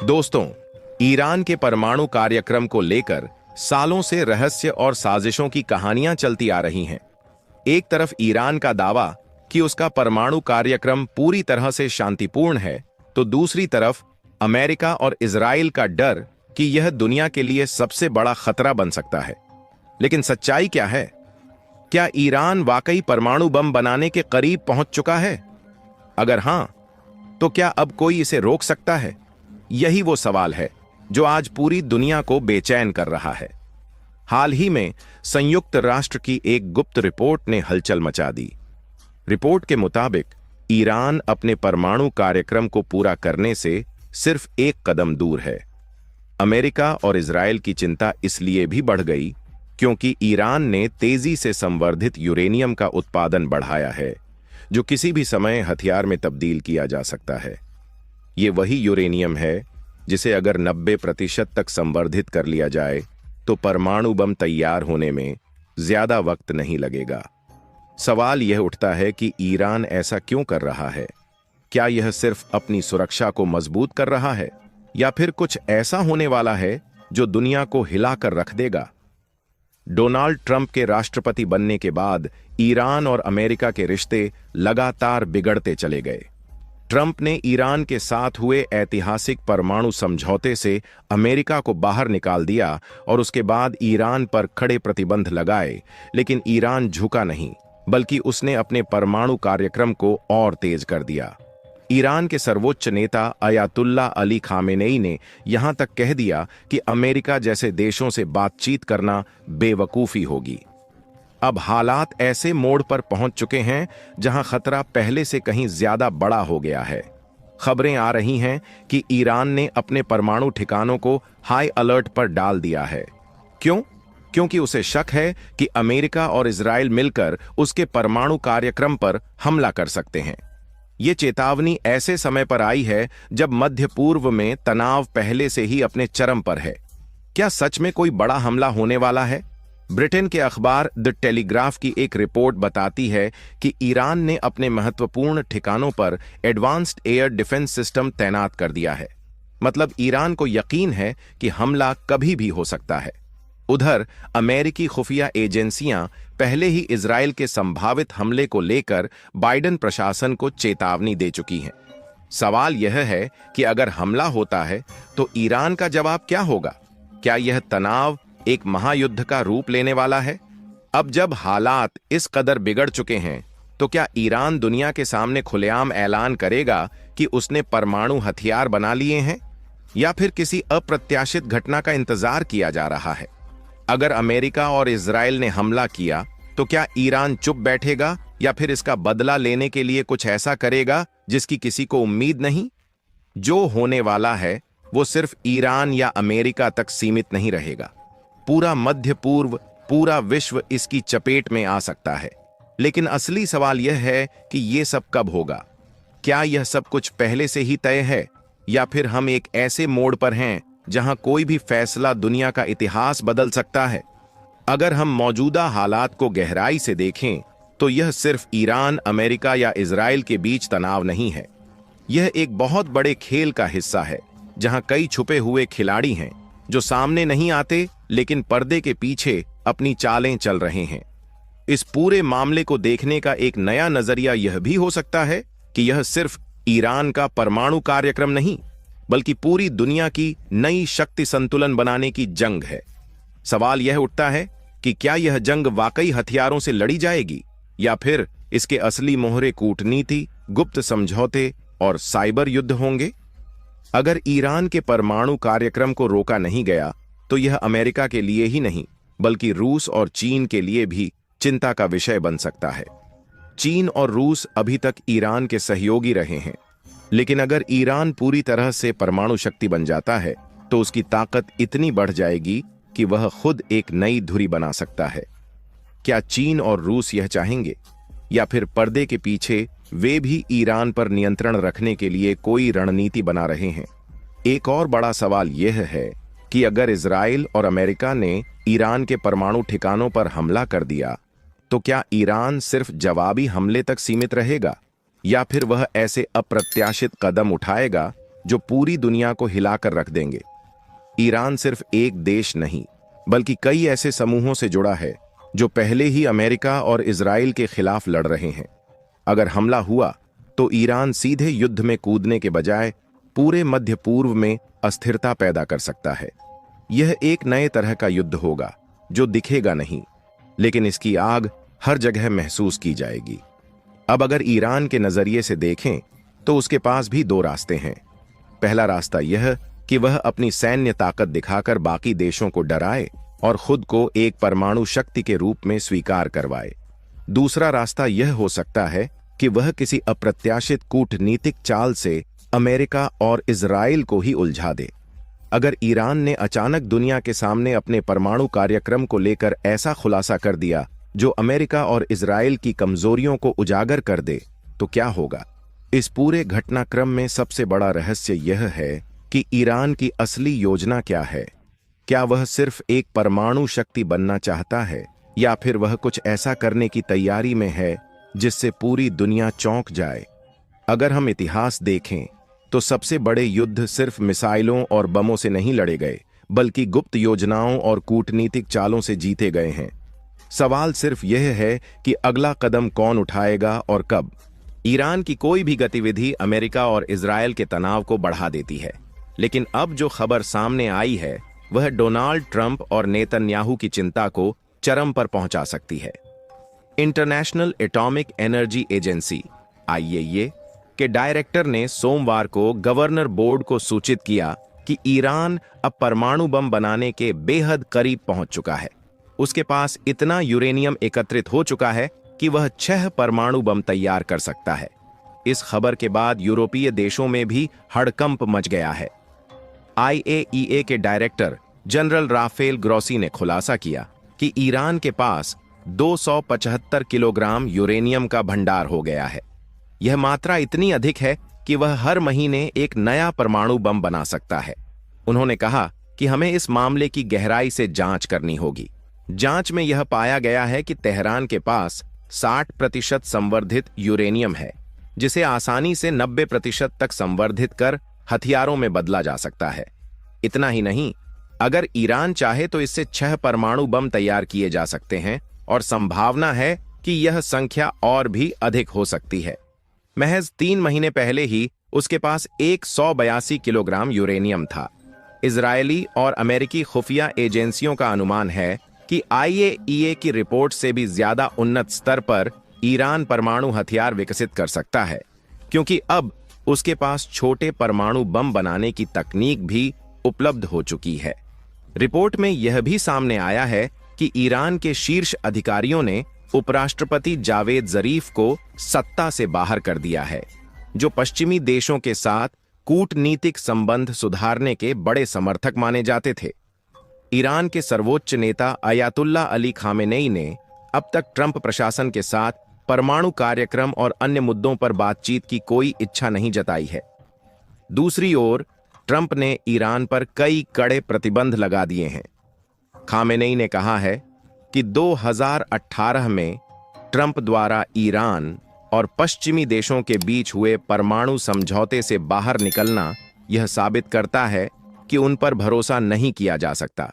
दोस्तों, ईरान के परमाणु कार्यक्रम को लेकर सालों से रहस्य और साजिशों की कहानियां चलती आ रही हैं। एक तरफ ईरान का दावा कि उसका परमाणु कार्यक्रम पूरी तरह से शांतिपूर्ण है, तो दूसरी तरफ अमेरिका और इजराइल का डर कि यह दुनिया के लिए सबसे बड़ा खतरा बन सकता है। लेकिन सच्चाई क्या है? क्या ईरान वाकई परमाणु बम बनाने के करीब पहुंच चुका है? अगर हां, तो क्या अब कोई इसे रोक सकता है? यही वो सवाल है जो आज पूरी दुनिया को बेचैन कर रहा है। हाल ही में संयुक्त राष्ट्र की एक गुप्त रिपोर्ट ने हलचल मचा दी। रिपोर्ट के मुताबिक ईरान अपने परमाणु कार्यक्रम को पूरा करने से सिर्फ एक कदम दूर है। अमेरिका और इजराइल की चिंता इसलिए भी बढ़ गई क्योंकि ईरान ने तेजी से संवर्धित यूरेनियम का उत्पादन बढ़ाया है, जो किसी भी समय हथियार में तब्दील किया जा सकता है। ये वही यूरेनियम है जिसे अगर 90% तक संवर्धित कर लिया जाए तो परमाणु बम तैयार होने में ज्यादा वक्त नहीं लगेगा। सवाल यह उठता है कि ईरान ऐसा क्यों कर रहा है? क्या यह सिर्फ अपनी सुरक्षा को मजबूत कर रहा है, या फिर कुछ ऐसा होने वाला है जो दुनिया को हिलाकर रख देगा? डोनाल्ड ट्रंप के राष्ट्रपति बनने के बाद ईरान और अमेरिका के रिश्ते लगातार बिगड़ते चले गए। ट्रंप ने ईरान के साथ हुए ऐतिहासिक परमाणु समझौते से अमेरिका को बाहर निकाल दिया और उसके बाद ईरान पर कड़े प्रतिबंध लगाए, लेकिन ईरान झुका नहीं, बल्कि उसने अपने परमाणु कार्यक्रम को और तेज कर दिया। ईरान के सर्वोच्च नेता अयातुल्ला अली खामेनेई ने यहां तक कह दिया कि अमेरिका जैसे देशों से बातचीत करना बेवकूफी होगी। अब हालात ऐसे मोड़ पर पहुंच चुके हैं जहां खतरा पहले से कहीं ज्यादा बड़ा हो गया है। खबरें आ रही हैं कि ईरान ने अपने परमाणु ठिकानों को हाई अलर्ट पर डाल दिया है। क्यों? क्योंकि उसे शक है कि अमेरिका और इजराइल मिलकर उसके परमाणु कार्यक्रम पर हमला कर सकते हैं। ये चेतावनी ऐसे समय पर आई है जब मध्य पूर्व में तनाव पहले से ही अपने चरम पर है। क्या सच में कोई बड़ा हमला होने वाला है? ब्रिटेन के अखबार द टेलीग्राफ की एक रिपोर्ट बताती है कि ईरान ने अपने महत्वपूर्ण ठिकानों पर एडवांस्ड एयर डिफेंस सिस्टम तैनात कर दिया है। मतलब ईरान को यकीन है कि हमला कभी भी हो सकता है। उधर अमेरिकी खुफिया एजेंसियां पहले ही इजराइल के संभावित हमले को लेकर बाइडेन प्रशासन को चेतावनी दे चुकी हैं। सवाल यह है कि अगर हमला होता है तो ईरान का जवाब क्या होगा? क्या यह तनाव एक महायुद्ध का रूप लेने वाला है? अब जब हालात इस कदर बिगड़ चुके हैं, तो क्या ईरान दुनिया के सामने खुलेआम ऐलान करेगा कि उसने परमाणु हथियार बना लिए हैं, या फिर किसी अप्रत्याशित घटना का इंतजार किया जा रहा है? अगर अमेरिका और इजराइल ने हमला किया तो क्या ईरान चुप बैठेगा, या फिर इसका बदला लेने के लिए कुछ ऐसा करेगा जिसकी किसी को उम्मीद नहीं? जो होने वाला है वो सिर्फ ईरान या अमेरिका तक सीमित नहीं रहेगा। पूरा मध्य पूर्व, पूरा विश्व इसकी चपेट में आ सकता है। लेकिन असली सवाल यह है कि यह सब कब होगा? क्या यह सब कुछ पहले से ही तय है, या फिर हम एक ऐसे मोड़ पर हैं जहां कोई भी फैसला दुनिया का इतिहास बदल सकता है? अगर हम मौजूदा हालात को गहराई से देखें तो यह सिर्फ ईरान, अमेरिका या इजराइल के बीच तनाव नहीं है। यह एक बहुत बड़े खेल का हिस्सा है जहां कई छुपे हुए खिलाड़ी हैं जो सामने नहीं आते, लेकिन पर्दे के पीछे अपनी चालें चल रहे हैं। इस पूरे मामले को देखने का एक नया नजरिया यह भी हो सकता है कि यह सिर्फ ईरान का परमाणु कार्यक्रम नहीं, बल्कि पूरी दुनिया की नई शक्ति संतुलन बनाने की जंग है। सवाल यह उठता है कि क्या यह जंग वाकई हथियारों से लड़ी जाएगी, या फिर इसके असली मोहरे कूटनीति, गुप्त समझौते और साइबर युद्ध होंगे? अगर ईरान के परमाणु कार्यक्रम को रोका नहीं गया तो यह अमेरिका के लिए ही नहीं, बल्कि रूस और चीन के लिए भी चिंता का विषय बन सकता है। चीन और रूस अभी तक ईरान के सहयोगी रहे हैं, लेकिन अगर ईरान पूरी तरह से परमाणु शक्ति बन जाता है तो उसकी ताकत इतनी बढ़ जाएगी कि वह खुद एक नई धुरी बना सकता है। क्या चीन और रूस यह चाहेंगे, या फिर पर्दे के पीछे वे भी ईरान पर नियंत्रण रखने के लिए कोई रणनीति बना रहे हैं? एक और बड़ा सवाल यह है कि अगर इजराइल और अमेरिका ने ईरान के परमाणु ठिकानों पर हमला कर दिया तो क्या ईरान सिर्फ जवाबी हमले तक सीमित रहेगा, या फिर वह ऐसे अप्रत्याशित कदम उठाएगा जो पूरी दुनिया को हिलाकर रख देंगे। ईरान सिर्फ एक देश नहीं, बल्कि कई ऐसे समूहों से जुड़ा है जो पहले ही अमेरिका और इजराइल के खिलाफ लड़ रहे हैं। अगर हमला हुआ तो ईरान सीधे युद्ध में कूदने के बजाय पूरे मध्य पूर्व में अस्थिरता पैदा कर सकता है। यह एक नए तरह का युद्ध होगा जो दिखेगा नहीं, लेकिन इसकी आग हर जगह महसूस की जाएगी। अब अगर ईरान के नजरिए से देखें तो उसके पास भी दो रास्ते हैं। पहला रास्ता यह कि वह अपनी सैन्य ताकत दिखाकर बाकी देशों को डराए और खुद को एक परमाणु शक्ति के रूप में स्वीकार करवाए। दूसरा रास्ता यह हो सकता है कि वह किसी अप्रत्याशित कूटनीतिक चाल से अमेरिका और इजराइल को ही उलझा दे। अगर ईरान ने अचानक दुनिया के सामने अपने परमाणु कार्यक्रम को लेकर ऐसा खुलासा कर दिया जो अमेरिका और इजराइल की कमजोरियों को उजागर कर दे, तो क्या होगा? इस पूरे घटनाक्रम में सबसे बड़ा रहस्य यह है कि ईरान की असली योजना क्या है। क्या वह सिर्फ एक परमाणु शक्ति बनना चाहता है, या फिर वह कुछ ऐसा करने की तैयारी में है जिससे पूरी दुनिया चौंक जाए? अगर हम इतिहास देखें तो सबसे बड़े युद्ध सिर्फ मिसाइलों और बमों से नहीं लड़े गए, बल्कि गुप्त योजनाओं और कूटनीतिक चालों से जीते गए हैं। सवाल सिर्फ यह है कि अगला कदम कौन उठाएगा और कब। ईरान की कोई भी गतिविधि अमेरिका और इजराइल के तनाव को बढ़ा देती है, लेकिन अब जो खबर सामने आई है वह डोनाल्ड ट्रंप और नेतन्याहू की चिंता को चरम पर पहुंचा सकती है। International atomic energy agency (IAEA) के डायरेक्टर ने सोमवार को गवर्नर बोर्ड को सूचित किया कि ईरान अब परमाणु बम बनाने के बेहद करीब पहुंच चुका है। उसके पास इतना यूरेनियम एकत्रित हो चुका है कि वह 6 परमाणु बम तैयार कर सकता है। इस खबर के बाद यूरोपीय देशों में भी हड़कंप मच गया है। IAEA के डायरेक्टर जनरल राफेल ग्रोसी ने खुलासा किया कि ईरान के पास 275 किलोग्राम यूरेनियम का भंडार हो गया है। यह मात्रा इतनी अधिक है कि वह हर महीने एक नया परमाणु बम बना सकता है। उन्होंने कहा कि हमें इस मामले की गहराई से जांच करनी होगी। जांच में यह पाया गया है कि तेहरान के पास 60% संवर्धित यूरेनियम है, जिसे आसानी से 90% तक संवर्धित कर हथियारों में बदला जा सकता है। इतना ही नहीं, अगर ईरान चाहे तो इससे 6 परमाणु बम तैयार किए जा सकते हैं और संभावना है कि यह संख्या और भी अधिक हो सकती है। महज 3 महीने पहले ही उसके पास 182 किलोग्राम यूरेनियम था। इजरायली और अमेरिकी खुफिया एजेंसियों का अनुमान है कि IAEA की रिपोर्ट से भी ज्यादा उन्नत स्तर पर ईरान परमाणु हथियार विकसित कर सकता है, क्योंकि अब उसके पास छोटे परमाणु बम बनाने की तकनीक भी उपलब्ध हो चुकी है। रिपोर्ट में यह भी सामने आया है कि ईरान के शीर्ष अधिकारियों ने उपराष्ट्रपति जावेद जरीफ को सत्ता से बाहर कर दिया है, जो पश्चिमी देशों के साथ कूटनीतिक संबंध सुधारने के बड़े समर्थक माने जाते थे। ईरान के सर्वोच्च नेता अयातुल्ला अली खामेनेई ने अब तक ट्रंप प्रशासन के साथ परमाणु कार्यक्रम और अन्य मुद्दों पर बातचीत की कोई इच्छा नहीं जताई है। दूसरी ओर ट्रंप ने ईरान पर कई कड़े प्रतिबंध लगा दिए हैं। खामेनेई ने कहा है कि 2018 में ट्रंप द्वारा ईरान और पश्चिमी देशों के बीच हुए परमाणु समझौते से बाहर निकलना यह साबित करता है कि उन पर भरोसा नहीं किया जा सकता।